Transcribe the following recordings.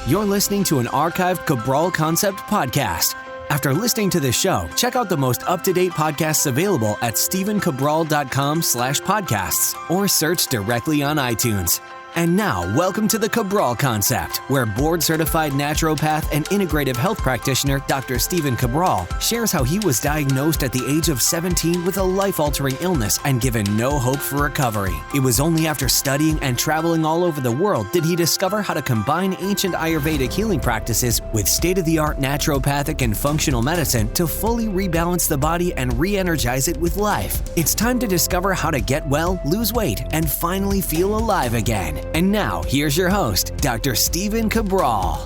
You're listening to an archived Cabral Concept podcast. After listening to this show, check out the most up-to-date podcasts available at stephencabral.com/podcasts or search directly on iTunes. And now, welcome to the Cabral Concept, where board-certified naturopath and integrative health practitioner Dr. Stephen Cabral shares how he was diagnosed at the age of 17 with a life-altering illness and given no hope for recovery. It was only after studying and traveling all over the world did he discover how to combine ancient Ayurvedic healing practices with state-of-the-art naturopathic and functional medicine to fully rebalance the body and re-energize it with life. It's time to discover how to get well, lose weight, and finally feel alive again. And now, here's your host, Dr. Stephen Cabral.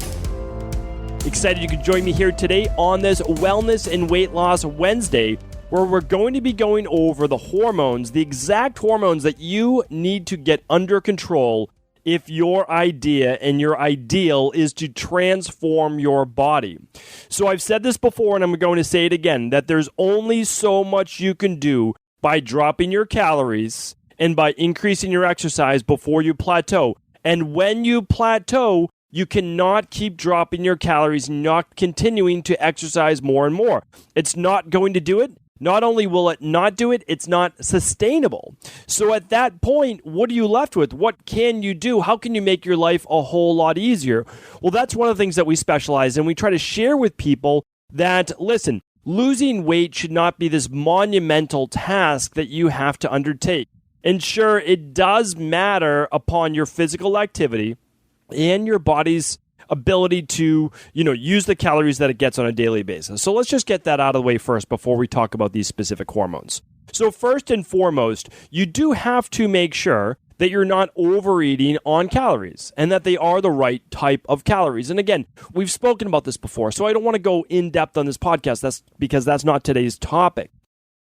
Excited you could join me here today on this Wellness and Weight Loss Wednesday, where we're going to be going over the hormones, the exact hormones that you need to get under control if your idea and your ideal is to transform your body. So I've said this before, and I'm going to say it again, that there's only so much you can do by dropping your calories and by increasing your exercise before you plateau. And when you plateau, you cannot keep dropping your calories, not continuing to exercise more and more. It's not going to do it. Not only will it not do it, it's not sustainable. So at that point, what are you left with? What can you do? How can you make your life a whole lot easier? Well, that's one of the things that we specialize in. We try to share with people that, listen, losing weight should not be this monumental task that you have to undertake. And sure, it does matter upon your physical activity and your body's ability to, use the calories that it gets on a daily basis. So let's just get that out of the way first before we talk about these specific hormones. So first and foremost, you do have to make sure that you're not overeating on calories and that they are the right type of calories. And again, we've spoken about this before, so I don't want to go in depth on this podcast. That's because that's not today's topic.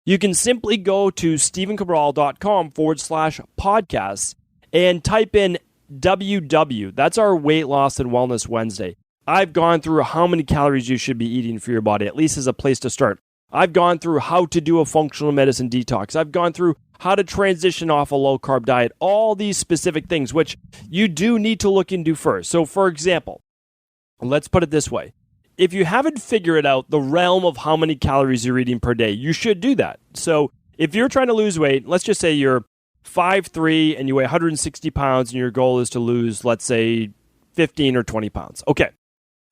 You can simply go to stephencabral.com/podcasts and type in WW. That's our Weight Loss and Wellness Wednesday. I've gone through how many calories you should be eating for your body, at least as a place to start. I've gone through how to do a functional medicine detox. I've gone through how to transition off a low-carb diet, all these specific things, which you do need to look into first. So, for example, let's put it this way. If you haven't figured out the realm of how many calories you're eating per day, you should do that. So if you're trying to lose weight, let's just say you're 5'3" and you weigh 160 pounds and your goal is to lose, let's say, 15 or 20 pounds. Okay,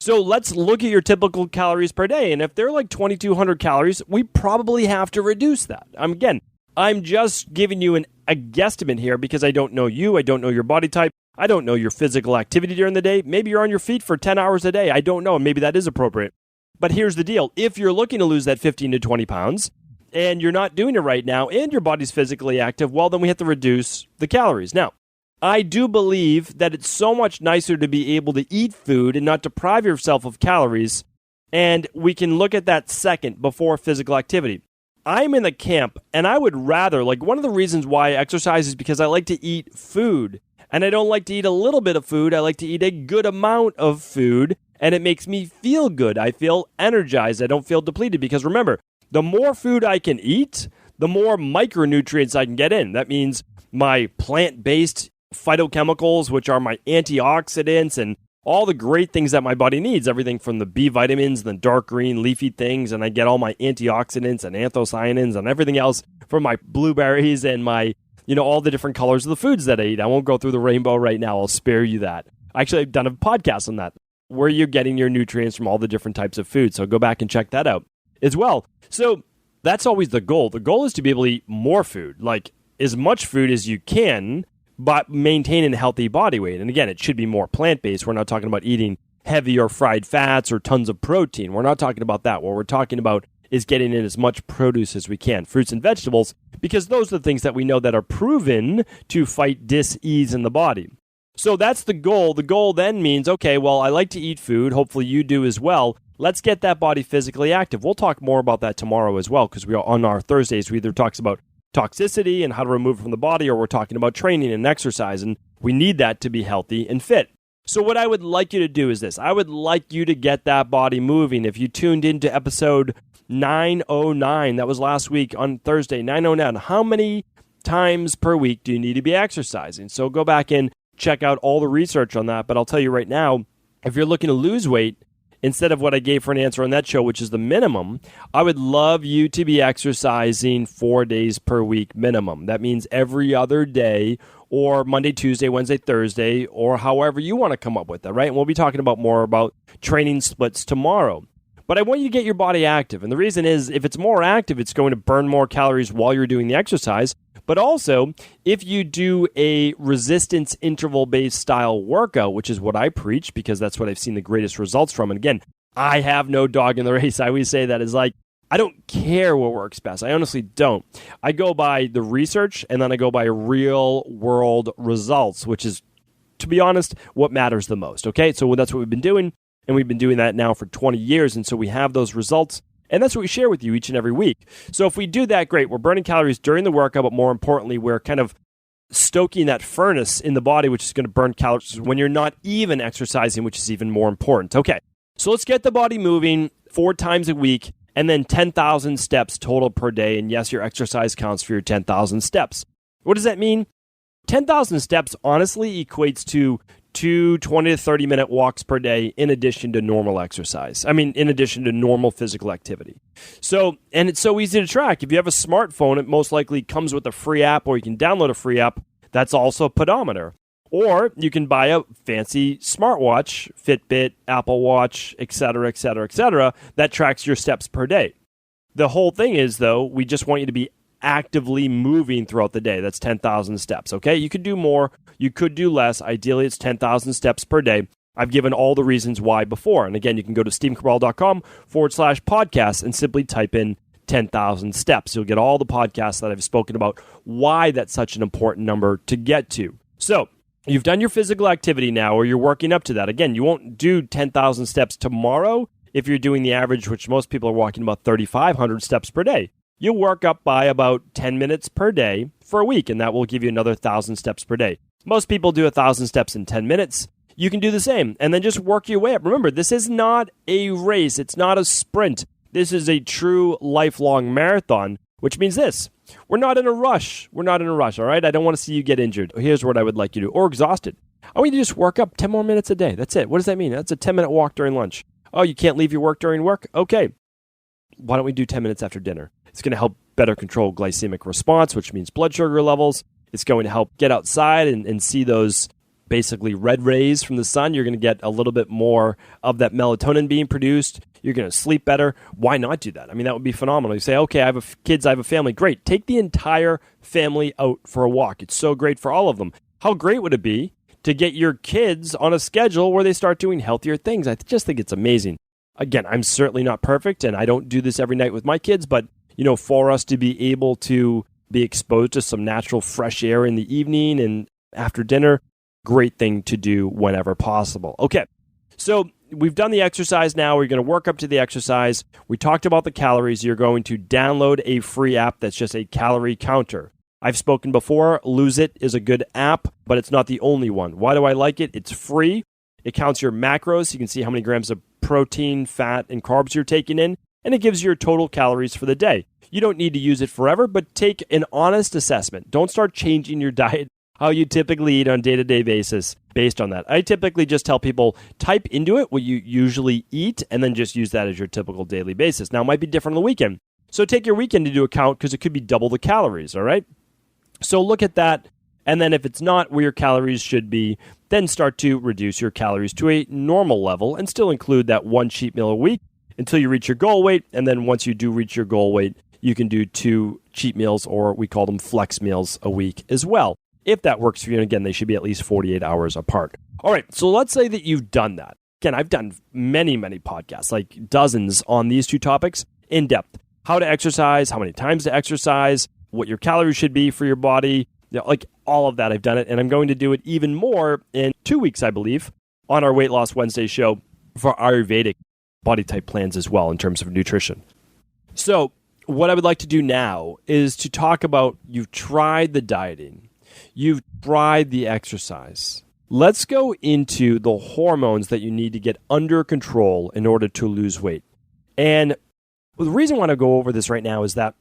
so let's look at your typical calories per day. And if they're like 2,200 calories, we probably have to reduce that. Again, I'm just giving you a guesstimate here because I don't know you. I don't know your body type. I don't know your physical activity during the day. Maybe you're on your feet for 10 hours a day. I don't know. Maybe that is appropriate. But here's the deal. If you're looking to lose that 15 to 20 pounds and you're not doing it right now and your body's physically active, well, then we have to reduce the calories. Now, I do believe that it's so much nicer to be able to eat food and not deprive yourself of calories. And we can look at that second before physical activity. I'm in the camp and I would rather, one of the reasons why I exercise is because I like to eat food. And I don't like to eat a little bit of food. I like to eat a good amount of food, and it makes me feel good. I feel energized. I don't feel depleted because remember, the more food I can eat, the more micronutrients I can get in. That means my plant-based phytochemicals, which are my antioxidants and all the great things that my body needs, everything from the B vitamins, the dark green leafy things, and I get all my antioxidants and anthocyanins and everything else from my blueberries and my all the different colors of the foods that I eat. I won't go through the rainbow right now. I'll spare you that. Actually, I've done a podcast on that, where you're getting your nutrients from all the different types of food. So go back and check that out as well. So that's always the goal. The goal is to be able to eat more food, like as much food as you can, but maintaining a healthy body weight. And again, it should be more plant-based. We're not talking about eating heavy or fried fats or tons of protein. We're not talking about that. What we're talking about is getting in as much produce as we can, fruits and vegetables, because those are the things that we know that are proven to fight dis-ease in the body. So that's the goal. The goal then means, okay, well, I like to eat food. Hopefully you do as well. Let's get that body physically active. We'll talk more about that tomorrow as well, because we are on our Thursdays, we either talks about toxicity and how to remove it from the body, or we're talking about training and exercise, and we need that to be healthy and fit. So what I would like you to do is this. I would like you to get that body moving. If you tuned into episode 909, that was last week on Thursday, 909, how many times per week do you need to be exercising? So go back and check out all the research on that. But I'll tell you right now, if you're looking to lose weight, instead of what I gave for an answer on that show, which is the minimum, I would love you to be exercising 4 days per week minimum. That means every other day, or Monday, Tuesday, Wednesday, Thursday, or however you want to come up with that, right? And we'll be talking about more about training splits tomorrow. But I want you to get your body active. And the reason is, if it's more active, it's going to burn more calories while you're doing the exercise. But also, if you do a resistance interval-based style workout, which is what I preach, because that's what I've seen the greatest results from. And again, I have no dog in the race. I always say that is like, I don't care what works best. I honestly don't. I go by the research, and then I go by real-world results, which is, to be honest, what matters the most. Okay, so that's what we've been doing. And we've been doing that now for 20 years, and so we have those results, and that's what we share with you each and every week. So if we do that, great. We're burning calories during the workout, but more importantly, we're kind of stoking that furnace in the body, which is going to burn calories when you're not even exercising, which is even more important. Okay, so let's get the body moving 4 times a week, and then 10,000 steps total per day, and yes, your exercise counts for your 10,000 steps. What does that mean? 10,000 steps honestly equates to 20 to 30-minute walks per day in addition to normal exercise. In addition to normal physical activity. So, and it's so easy to track. If you have a smartphone, it most likely comes with a free app, or you can download a free app that's also a pedometer. Or you can buy a fancy smartwatch, Fitbit, Apple Watch, etc., that tracks your steps per day. The whole thing is, though, we just want you to be actively moving throughout the day. That's 10,000 steps, okay? You could do more, you could do less. Ideally, it's 10,000 steps per day. I've given all the reasons why before. And again, you can go to stephencabral.com/podcast and simply type in 10,000 steps. You'll get all the podcasts that I've spoken about why that's such an important number to get to. So, you've done your physical activity now, or you're working up to that. Again, you won't do 10,000 steps tomorrow if you're doing the average, which most people are walking about 3,500 steps per day. You'll work up by about 10 minutes per day for a week, and that will give you another 1,000 steps per day. Most people do 1,000 steps in 10 minutes. You can do the same, and then just work your way up. Remember, this is not a race. It's not a sprint. This is a true lifelong marathon, which means this. We're not in a rush. All right? I don't want to see you get injured. Here's what I would like you to do. Or exhausted. I want you to just work up 10 more minutes a day. That's it. What does that mean? That's a 10-minute walk during lunch. Oh, you can't leave your work during work? Okay. Why don't we do 10 minutes after dinner? It's going to help better control glycemic response, which means blood sugar levels. It's going to help get outside and see those basically red rays from the sun. You're going to get a little bit more of that melatonin being produced. You're going to sleep better. Why not do that? That would be phenomenal. You say, okay, I have kids, I have a family. Great. Take the entire family out for a walk. It's so great for all of them. How great would it be to get your kids on a schedule where they start doing healthier things? I just think it's amazing. Again, I'm certainly not perfect, and I don't do this every night with my kids, but for us to be able to be exposed to some natural fresh air in the evening and after dinner, great thing to do whenever possible. Okay, so we've done the exercise now. We're going to work up to the exercise. We talked about the calories. You're going to download a free app that's just a calorie counter. I've spoken before. Lose It is a good app, but it's not the only one. Why do I like it? It's free. It counts your macros. You can see how many grams of protein, fat, and carbs you're taking in, and it gives you your total calories for the day. You don't need to use it forever, but take an honest assessment. Don't start changing your diet, how you typically eat on a day-to-day basis based on that. I typically just tell people, type into it what you usually eat, and then just use that as your typical daily basis. Now, it might be different on the weekend. So take your weekend into account because it could be double the calories, all right? So look at that, and then if it's not where your calories should be, then start to reduce your calories to a normal level and still include that one cheat meal a week until you reach your goal weight. And then once you do reach your goal weight, you can do 2 cheat meals, or we call them flex meals, a week as well, if that works for you. And again, they should be at least 48 hours apart. All right, so let's say that you've done that. Again, I've done many podcasts, like dozens on these 2 topics in depth. How to exercise, how many times to exercise, what your calories should be for your body, like all of that. I've done it, and I'm going to do it even more in 2 weeks, I believe, on our Weight Loss Wednesday show for Ayurvedic body type plans as well in terms of nutrition. So what I would like to do now is to talk about, you've tried the dieting, you've tried the exercise. Let's go into the hormones that you need to get under control in order to lose weight. And the reason I want to go over this right now is that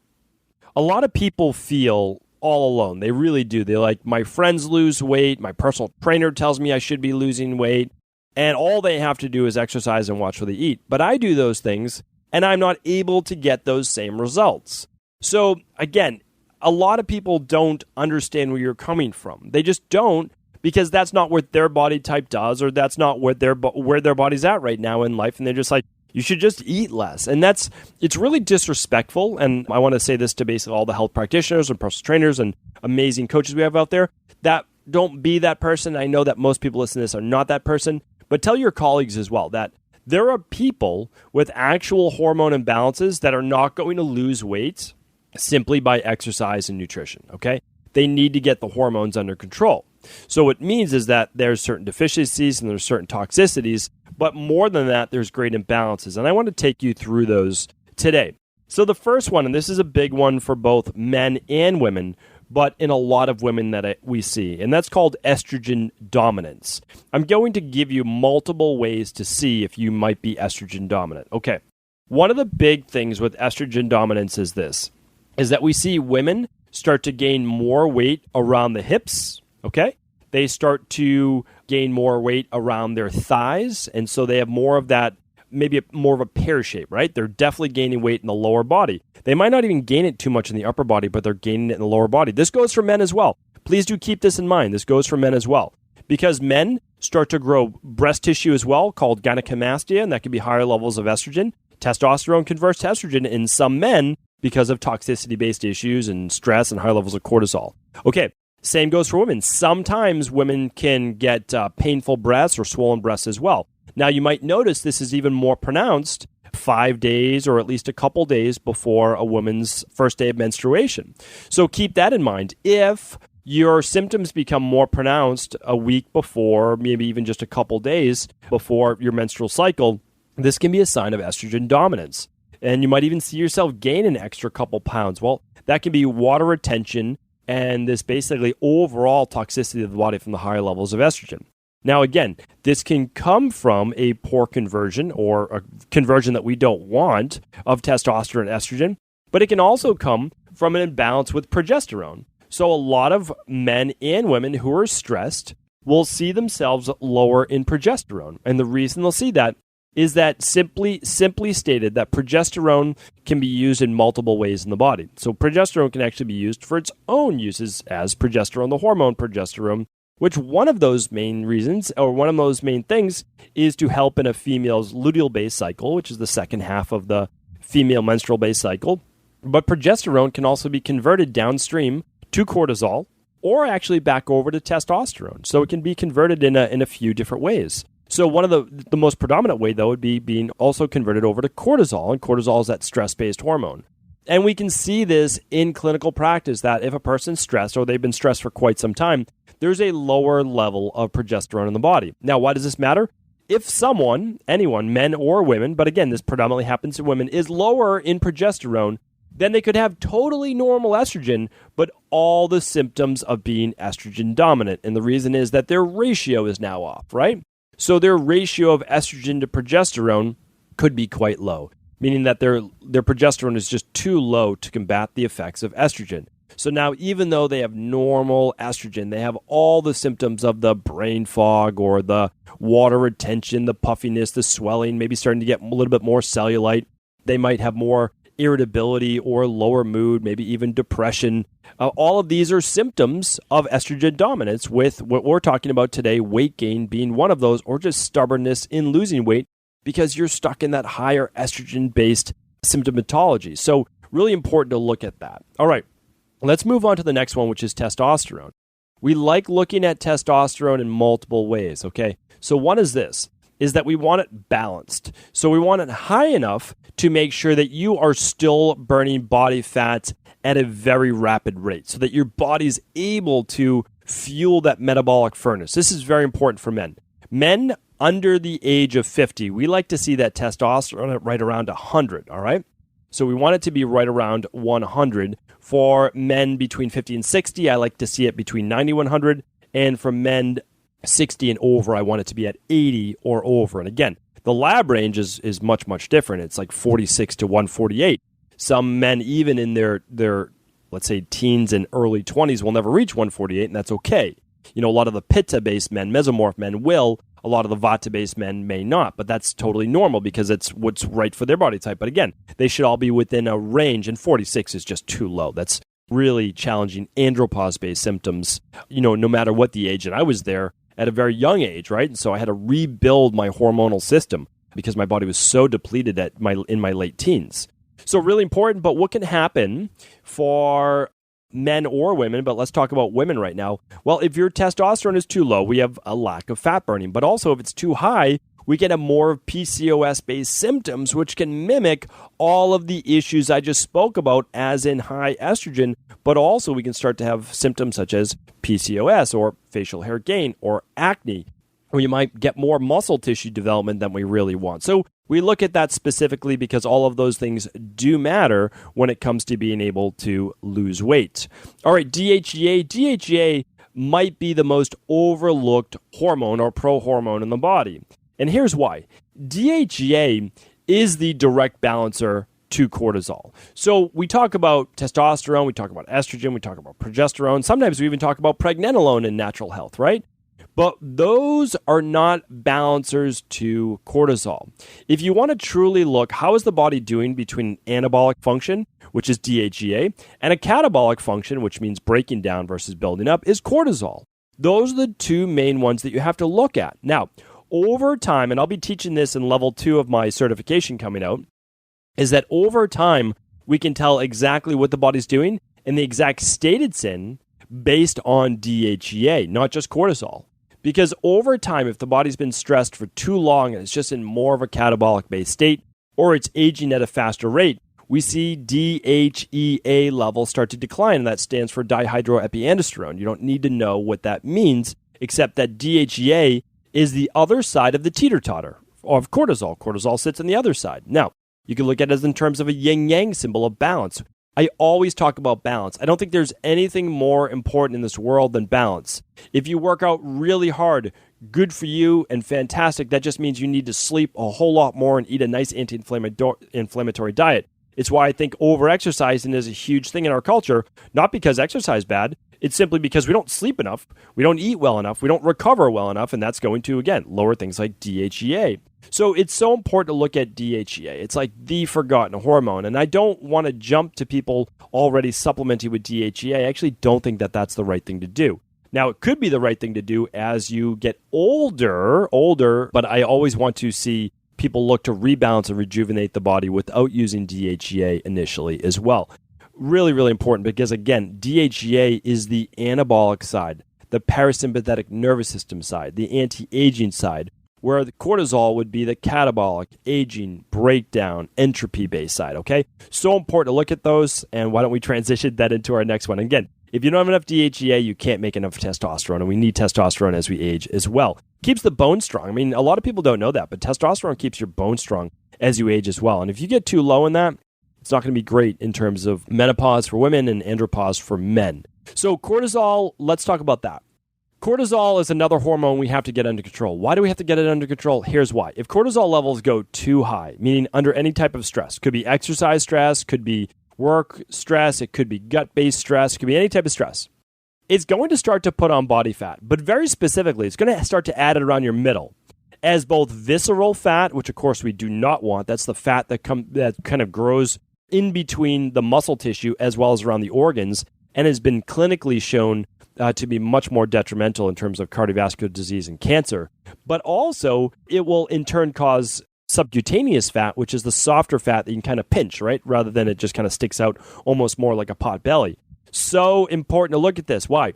a lot of people feel all alone. They really do. They're like, my friends lose weight. My personal trainer tells me I should be losing weight. and all they have to do is exercise and watch what they eat. But I do those things, and I'm not able to get those same results. So again, a lot of people don't understand where you're coming from. They just don't, because that's not what their body type does, or that's not what where their body's at right now in life. And they're just like, you should just eat less. And it's really disrespectful. And I want to say this to basically all the health practitioners and personal trainers and amazing coaches we have out there, that don't be that person. I know that most people listening to this are not that person, but tell your colleagues as well that there are people with actual hormone imbalances that are not going to lose weight simply by exercise and nutrition, okay? They need to get the hormones under control. So what it means is that there's certain deficiencies and there's certain toxicities, but more than that, there's great imbalances. And I want to take you through those today. So the first one, and this is a big one for both men and women, but in a lot of women that we see, and that's called estrogen dominance. I'm going to give you multiple ways to see if you might be estrogen dominant. Okay, one of the big things with estrogen dominance is this, is that we see women start to gain more weight around the hips, okay? They start to gain more weight around their thighs, and so they have more of that, maybe more of a pear shape, right? They're definitely gaining weight in the lower body. They might not even gain it too much in the upper body, but they're gaining it in the lower body. This goes for men as well. Please do keep this in mind. This goes for men as well. Because men start to grow breast tissue as well, called gynecomastia, and that can be higher levels of estrogen. Testosterone converts to estrogen in some men because of toxicity-based issues and stress and high levels of cortisol. Okay, same goes for women. Sometimes women can get painful breasts or swollen breasts as well. Now, you might notice this is even more pronounced 5 days or at least a couple days before a woman's first day of menstruation. So keep that in mind. If your symptoms become more pronounced a week before, maybe even just a couple days before your menstrual cycle, this can be a sign of estrogen dominance. And you might even see yourself gain an extra couple pounds. Well, that can be water retention and this basically overall toxicity of the body from the higher levels of estrogen. Now, again, this can come from a poor conversion or a conversion that we don't want of testosterone and estrogen, but it can also come from an imbalance with progesterone. So a lot of men and women who are stressed will see themselves lower in progesterone. And the reason they'll see that is that simply stated that progesterone can be used in multiple ways in the body. So progesterone can actually be used for its own uses as progesterone, the hormone progesterone, which one of those main reasons, or one of those main things, is to help in a female's luteal-based cycle, which is the second half of the female menstrual-based cycle. But progesterone can also be converted downstream to cortisol, or actually back over to testosterone. So it can be converted in a few different ways. So one of the most predominant way, though, would be being also converted over to cortisol, and cortisol is that stress-based hormone. And we can see this in clinical practice, that if a person's stressed or they've been stressed for quite some time, there's a lower level of progesterone in the body. Now, why does this matter? If someone, anyone, men or women, but again, this predominantly happens in women, is lower in progesterone, then they could have totally normal estrogen, but all the symptoms of being estrogen dominant. And the reason is that their ratio is now off, right? So their ratio of estrogen to progesterone could be quite low, meaning that their progesterone is just too low to combat the effects of estrogen. So now, even though they have normal estrogen, they have all the symptoms of the brain fog or the water retention, the puffiness, the swelling, maybe starting to get a little bit more cellulite. They might have more irritability or lower mood, maybe even depression. All of these are symptoms of estrogen dominance, with what we're talking about today, weight gain being one of those, or just stubbornness in losing weight because you're stuck in that higher estrogen-based symptomatology. So really important to look at that. All right, let's move on to the next one, which is testosterone. We like looking at testosterone in multiple ways, okay? So one is this, is that we want it balanced. So we want it high enough to make sure that you are still burning body fat at a very rapid rate so that your body's able to fuel that metabolic furnace. This is very important for men. Men under the age of 50, we like to see that testosterone right around 100, all right? So we want it to be right around 100. For men between 50 and 60, I like to see it between 90 and 100. And for men 60 and over, I want it to be at 80 or over. And again, the lab range is much, much different. It's like 46 to 148. Some men, even in their let's say, teens and early 20s will never reach 148, and that's okay. You know, a lot of the pitta-based men, mesomorph men, will. A lot of the Vata-based men may not, but that's totally normal because it's what's right for their body type. But again, they should all be within a range, and 46 is just too low. That's really challenging andropause-based symptoms, no matter what the age. And I was there at a very young age, right? And so I had to rebuild my hormonal system because my body was so depleted in my late teens. So really important, but what can happen for men or women, but let's talk about women right now. Well, if your testosterone is too low, we have a lack of fat burning, but also if it's too high, we can have more of PCOS-based symptoms, which can mimic all of the issues I just spoke about as in high estrogen, but also we can start to have symptoms such as PCOS or facial hair gain or acne, or you might get more muscle tissue development than we really want. So we look at that specifically because all of those things do matter when it comes to being able to lose weight. All right, DHEA. DHEA might be the most overlooked hormone or prohormone in the body. And here's why. DHEA is the direct balancer to cortisol. So we talk about testosterone, we talk about estrogen, we talk about progesterone. Sometimes we even talk about pregnenolone in natural health, right? But those are not balancers to cortisol. If you want to truly look, how is the body doing between anabolic function, which is DHEA, and a catabolic function, which means breaking down versus building up, is cortisol. Those are the two main ones that you have to look at. Now, over time, and I'll be teaching this in level 2 of my certification coming out, is that over time, we can tell exactly what the body's doing and the exact state it's in based on DHEA, not just cortisol. Because over time, if the body's been stressed for too long and it's just in more of a catabolic-based state, or it's aging at a faster rate, we see DHEA levels start to decline, and that stands for dihydroepiandrosterone. You don't need to know what that means, except that DHEA is the other side of the teeter-totter of cortisol. Cortisol sits on the other side. Now, you can look at it as in terms of a yin-yang symbol of balance. I always talk about balance. I don't think there's anything more important in this world than balance. If you work out really hard, good for you and fantastic. That just means you need to sleep a whole lot more and eat a nice anti-inflammatory diet. It's why I think over-exercising is a huge thing in our culture, not because exercise is bad. It's simply because we don't sleep enough, we don't eat well enough, we don't recover well enough, and that's going to, again, lower things like DHEA. So it's so important to look at DHEA. It's like the forgotten hormone, and I don't want to jump to people already supplementing with DHEA. I actually don't think that that's the right thing to do. Now, it could be the right thing to do as you get older, but I always want to see people look to rebalance and rejuvenate the body without using DHEA initially as well. Really, really important because, again, DHEA is the anabolic side, the parasympathetic nervous system side, the anti-aging side, where the cortisol would be the catabolic, aging, breakdown, entropy-based side, okay? So important to look at those, and why don't we transition that into our next one? Again, if you don't have enough DHEA, you can't make enough testosterone, and we need testosterone as we age as well. Keeps the bone strong. I mean, a lot of people don't know that, but testosterone keeps your bone strong as you age as well. And if you get too low in that, it's not going to be great in terms of menopause for women and andropause for men. So cortisol, let's talk about that. Cortisol is another hormone we have to get under control. Why do we have to get it under control? Here's why. If cortisol levels go too high, meaning under any type of stress, could be exercise stress, could be work stress, it could be gut-based stress, it could be any type of stress, it's going to start to put on body fat. But very specifically, it's going to start to add it around your middle as both visceral fat, which of course we do not want. That's the fat that kind of grows in between the muscle tissue as well as around the organs and has been clinically shown to be much more detrimental in terms of cardiovascular disease and cancer. But also, it will in turn cause subcutaneous fat, which is the softer fat that you can kind of pinch, right? Rather than it just kind of sticks out almost more like a pot belly. So important to look at this. Why?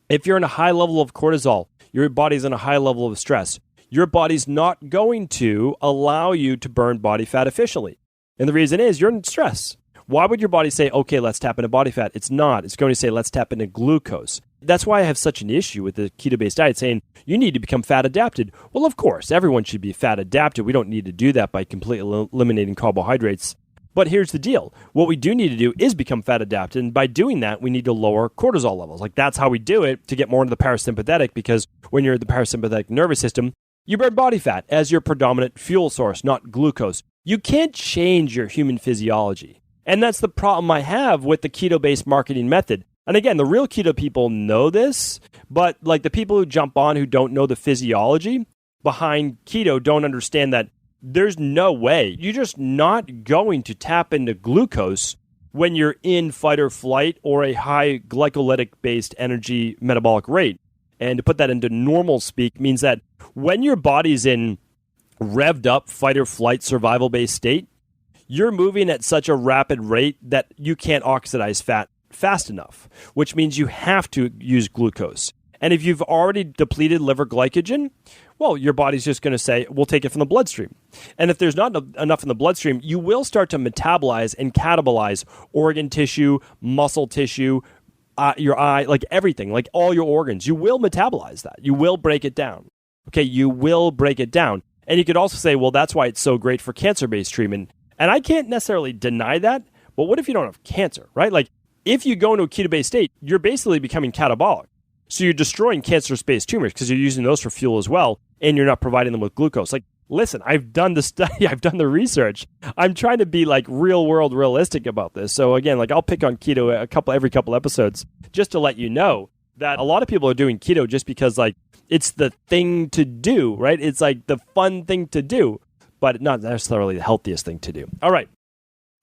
If you're in a high level of cortisol, your body's in a high level of stress, your body's not going to allow you to burn body fat efficiently. And the reason is you're in stress. Why would your body say, okay, let's tap into body fat? It's not. It's going to say, let's tap into glucose. That's why I have such an issue with the keto-based diet saying you need to become fat adapted. Well, of course, everyone should be fat adapted. We don't need to do that by completely eliminating carbohydrates. But here's the deal. What we do need to do is become fat adapted. And by doing that, we need to lower cortisol levels. Like that's how we do it to get more into the parasympathetic, because when you're in the parasympathetic nervous system, you burn body fat as your predominant fuel source, not glucose. You can't change your human physiology. And that's the problem I have with the keto-based marketing method. And again, the real keto people know this, but like the people who jump on who don't know the physiology, behind keto don't understand that there's no way. You're just not going to tap into glucose when you're in fight or flight or a high glycolytic-based energy metabolic rate. And to put that into normal speak means that when your body's in revved up fight or flight survival-based state, you're moving at such a rapid rate that you can't oxidize fat fast enough, which means you have to use glucose. And if you've already depleted liver glycogen, well, your body's just going to say, we'll take it from the bloodstream. And if there's not enough in the bloodstream, you will start to metabolize and catabolize organ tissue, muscle tissue, your eye, like everything, like all your organs. You will metabolize that. You will break it down. Okay, you will break it down. And you could also say, well, that's why it's so great for cancer-based treatment. And I can't necessarily deny that, but what if you don't have cancer, right? Like, if you go into a keto-based state, you're basically becoming catabolic. So you're destroying cancer-based tumors because you're using those for fuel as well, and you're not providing them with glucose. Like, listen, I've done the study, I've done the research. I'm trying to be like real-world realistic about this. So again, like I'll pick on keto every couple episodes just to let you know that a lot of people are doing keto just because like it's the thing to do, right? It's like the fun thing to do, but not necessarily the healthiest thing to do. All right.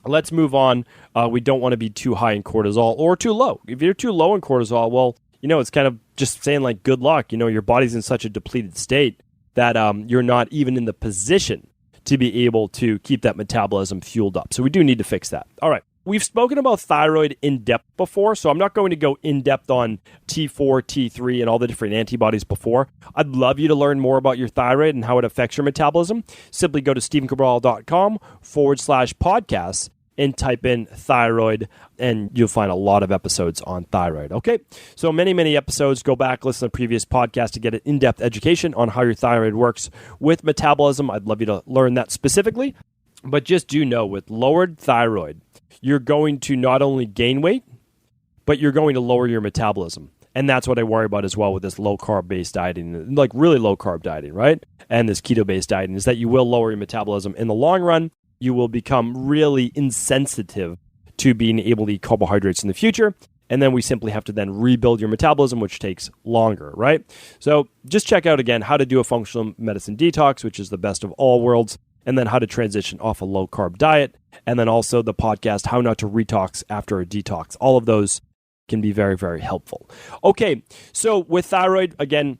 Let's move on. We don't want to be too high in cortisol or too low. If you're too low in cortisol, well, it's kind of just saying like, good luck. Your body's in such a depleted state that you're not even in the position to be able to keep that metabolism fueled up. So we do need to fix that. All right. We've spoken about thyroid in depth before, so I'm not going to go in depth on T4, T3, and all the different antibodies before. I'd love you to learn more about your thyroid and how it affects your metabolism. Simply go to stephencabral.com/podcast and type in thyroid, and you'll find a lot of episodes on thyroid. Okay, so many episodes. Go back, listen to the previous podcast to get an in-depth education on how your thyroid works with metabolism. I'd love you to learn that specifically. But just do know, with lowered thyroid, you're going to not only gain weight, but you're going to lower your metabolism. And that's what I worry about as well with this low-carb-based dieting, like really low-carb dieting, right? And this keto-based dieting, is that you will lower your metabolism. In the long run, you will become really insensitive to being able to eat carbohydrates in the future. And then we simply have to then rebuild your metabolism, which takes longer, right? So just check out, again, how to do a functional medicine detox, which is the best of all worlds, and then how to transition off a low-carb diet, and then also the podcast, How Not to Retox After a Detox. All of those can be very, very helpful. Okay, so with thyroid, again,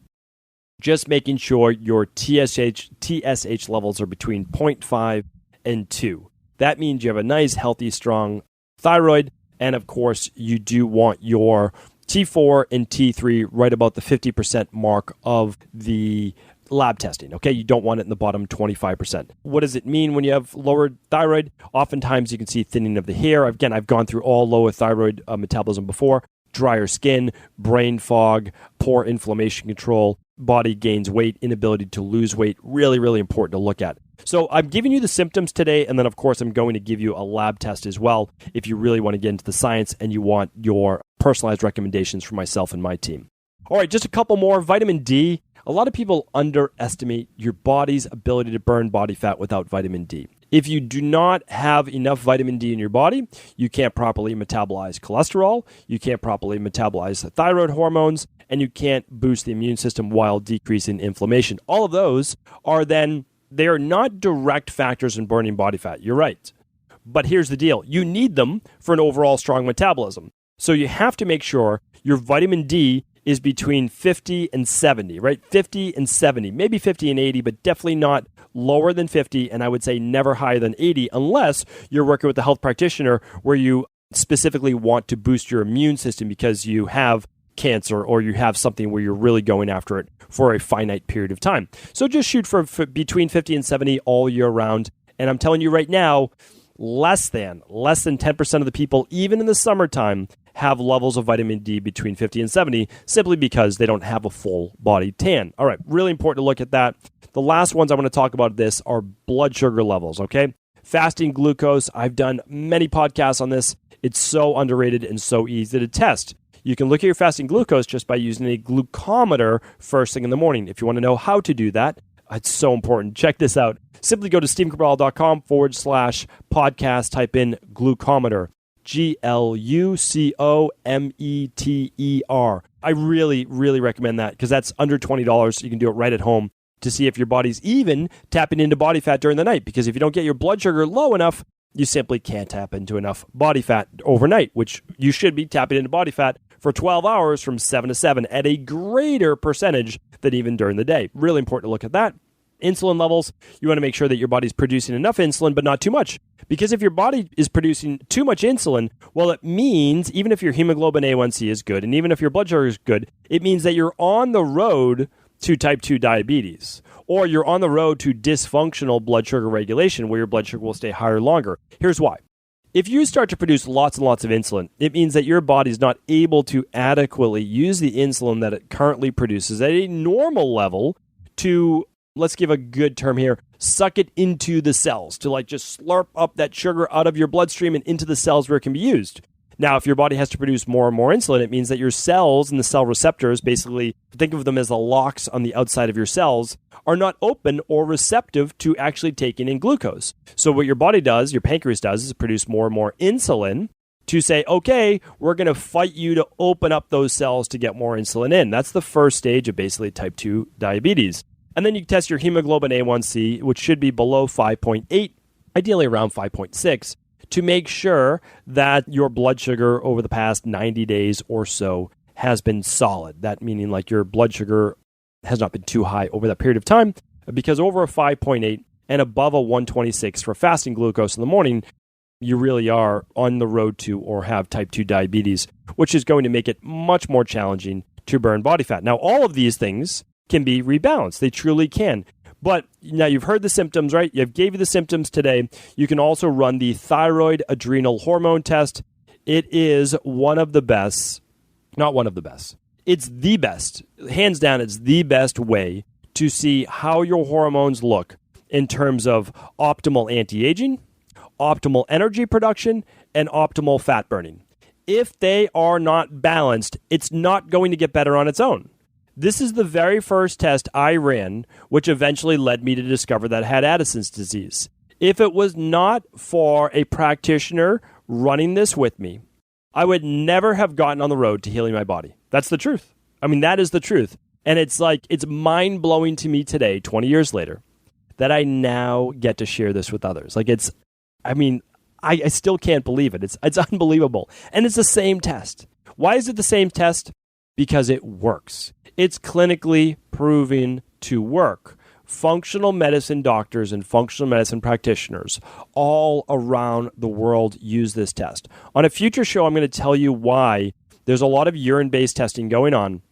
just making sure your TSH levels are between 0.5 and 2. That means you have a nice, healthy, strong thyroid, and of course, you do want your T4 and T3 right about the 50% mark of the lab testing, okay? You don't want it in the bottom 25%. What does it mean when you have lowered thyroid? Oftentimes, you can see thinning of the hair. Again, I've gone through all lower thyroid metabolism before. Drier skin, brain fog, poor inflammation control, body gains weight, inability to lose weight. Really, really important to look at. So I'm giving you the symptoms today, and then, of course, I'm going to give you a lab test as well if you really want to get into the science and you want your personalized recommendations for myself and my team. All right, just a couple more. Vitamin D. A lot of people underestimate your body's ability to burn body fat without vitamin D. If you do not have enough vitamin D in your body, you can't properly metabolize cholesterol, you can't properly metabolize the thyroid hormones, and you can't boost the immune system while decreasing inflammation. All of those are they are not direct factors in burning body fat. You're right. But here's the deal. You need them for an overall strong metabolism. So you have to make sure your vitamin D is between 50 and 70, right? 50 and 70, maybe 50 and 80, but definitely not lower than 50, and I would say never higher than 80 unless you're working with a health practitioner where you specifically want to boost your immune system because you have cancer or you have something where you're really going after it for a finite period of time. So just shoot for between 50 and 70 all year round, and I'm telling you right now, less than 10% of the people, even in the summertime, have levels of vitamin D between 50 and 70 simply because they don't have a full body tan. All right, really important to look at that. The last ones I want to talk about this are blood sugar levels, okay? Fasting glucose. I've done many podcasts on this. It's so underrated and so easy to test. You can look at your fasting glucose just by using a glucometer first thing in the morning. If you want to know how to do that, it's so important. Check this out. Simply go to stephencabral.com/podcast, type in glucometer. GLUCOMETER. I really, really recommend that because that's under $20. You can do it right at home. to see if your body's even tapping into body fat during the night. Because if you don't get your blood sugar low enough, you simply can't tap into enough body fat overnight, which you should be tapping into body fat for 12 hours from 7 to 7 at a greater percentage than even during the day. Really important to look at that. Insulin levels, you want to make sure that your body's producing enough insulin, but not too much. Because if your body is producing too much insulin, well, it means even if your hemoglobin A1C is good, and even if your blood sugar is good, it means that you're on the road to type 2 diabetes, or you're on the road to dysfunctional blood sugar regulation, where your blood sugar will stay higher longer. Here's why. If you start to produce lots and lots of insulin, it means that your body's not able to adequately use the insulin that it currently produces at a normal level to, let's give a good term here, suck it into the cells, to like just slurp up that sugar out of your bloodstream and into the cells where it can be used. Now, if your body has to produce more and more insulin, it means that your cells and the cell receptors, basically think of them as the locks on the outside of your cells, are not open or receptive to actually taking in glucose. So what your body does, your pancreas does, is produce more and more insulin to say, okay, we're going to fight you to open up those cells to get more insulin in. That's the first stage of basically type 2 diabetes. And then you test your hemoglobin A1C, which should be below 5.8, ideally around 5.6, to make sure that your blood sugar over the past 90 days or so has been solid. That meaning like your blood sugar has not been too high over that period of time, because over a 5.8 and above a 126 for fasting glucose in the morning, you really are on the road to or have type 2 diabetes, which is going to make it much more challenging to burn body fat. Now, all of these things can be rebalanced. They truly can. But now you've heard the symptoms, right? I've gave you the symptoms today. You can also run the thyroid adrenal hormone test. It is one of the best, not one of the best. It's the best. Hands down, it's the best way to see how your hormones look in terms of optimal anti-aging, optimal energy production, and optimal fat burning. If they are not balanced, it's not going to get better on its own. This is the very first test I ran, which eventually led me to discover that I had Addison's disease. If it was not for a practitioner running this with me, I would never have gotten on the road to healing my body. That's the truth. I mean, that is the truth. And it's mind-blowing to me today, 20 years later, that I now get to share this with others. I still can't believe it. It's unbelievable. And it's the same test. Why is it the same test? Because it works. It's clinically proven to work. Functional medicine doctors and functional medicine practitioners all around the world use this test. On a future show, I'm going to tell you why there's a lot of urine-based testing going on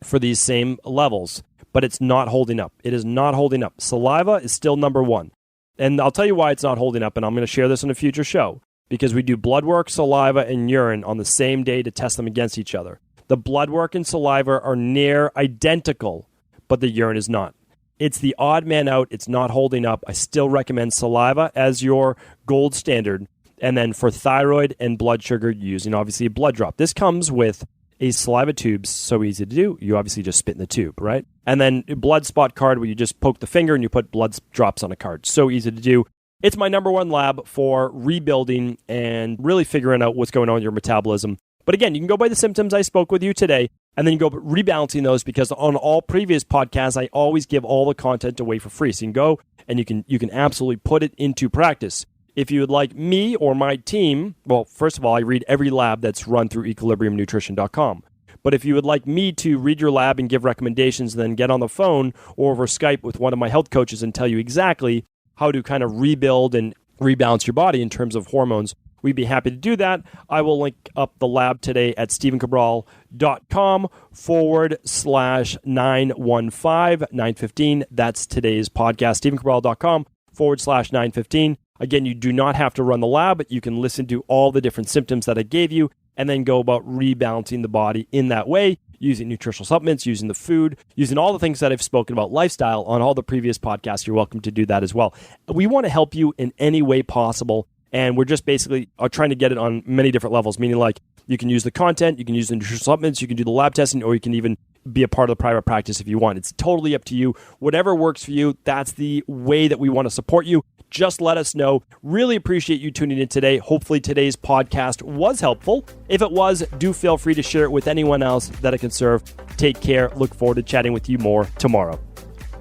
for these same levels, but it's not holding up. It is not holding up. Saliva is still number one. And I'll tell you why it's not holding up, and I'm going to share this in a future show, because we do blood work, saliva, and urine on the same day to test them against each other. The blood work and saliva are near identical, but the urine is not. It's the odd man out. It's not holding up. I still recommend saliva as your gold standard. And then for thyroid and blood sugar, using obviously a blood drop. This comes with a saliva tube, so easy to do. You obviously just spit in the tube, right? And then a blood spot card where you just poke the finger and you put blood drops on a card. So easy to do. It's my number one lab for rebuilding and really figuring out what's going on with your metabolism. But again, you can go by the symptoms I spoke with you today, and then you go rebalancing those, because on all previous podcasts, I always give all the content away for free. So you can go and you can absolutely put it into practice. If you would like me or my team, well, first of all, I read every lab that's run through equilibriumnutrition.com. But if you would like me to read your lab and give recommendations, then get on the phone or over Skype with one of my health coaches and tell you exactly how to kind of rebuild and rebalance your body in terms of hormones, we'd be happy to do that. I will link up the lab today at stephencabral.com/915. That's today's podcast, stephencabral.com/915. Again, you do not have to run the lab, but you can listen to all the different symptoms that I gave you and then go about rebalancing the body in that way, using nutritional supplements, using the food, using all the things that I've spoken about, lifestyle, on all the previous podcasts. You're welcome to do that as well. We want to help you in any way possible. And we're just basically trying to get it on many different levels, meaning like you can use the content, you can use the nutritional supplements, you can do the lab testing, or you can even be a part of the private practice if you want. It's totally up to you. Whatever works for you, that's the way that we want to support you. Just let us know. Really appreciate you tuning in today. Hopefully today's podcast was helpful. If it was, do feel free to share it with anyone else that it can serve. Take care. Look forward to chatting with you more tomorrow.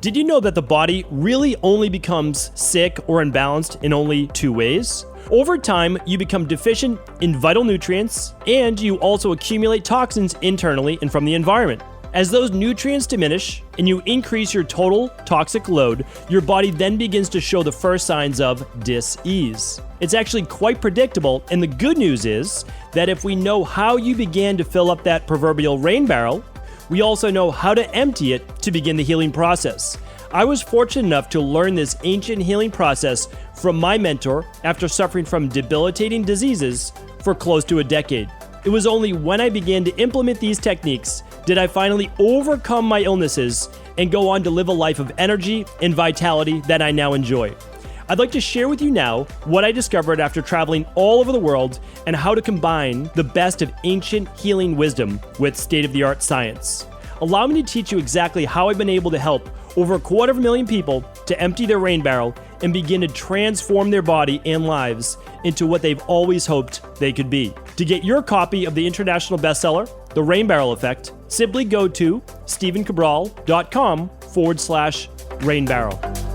Did you know that the body really only becomes sick or imbalanced in only 2 ways? Over time, you become deficient in vital nutrients, and you also accumulate toxins internally and from the environment. As those nutrients diminish and you increase your total toxic load, your body then begins to show the first signs of dis-ease. It's actually quite predictable, and the good news is that if we know how you began to fill up that proverbial rain barrel, we also know how to empty it to begin the healing process. I was fortunate enough to learn this ancient healing process from my mentor after suffering from debilitating diseases for close to a decade. It was only when I began to implement these techniques did I finally overcome my illnesses and go on to live a life of energy and vitality that I now enjoy. I'd like to share with you now what I discovered after traveling all over the world and how to combine the best of ancient healing wisdom with state-of-the-art science. Allow me to teach you exactly how I've been able to help over 250,000 people to empty their rain barrel and begin to transform their body and lives into what they've always hoped they could be. To get your copy of the international bestseller, The Rain Barrel Effect, simply go to stephencabral.com/rainbarrel.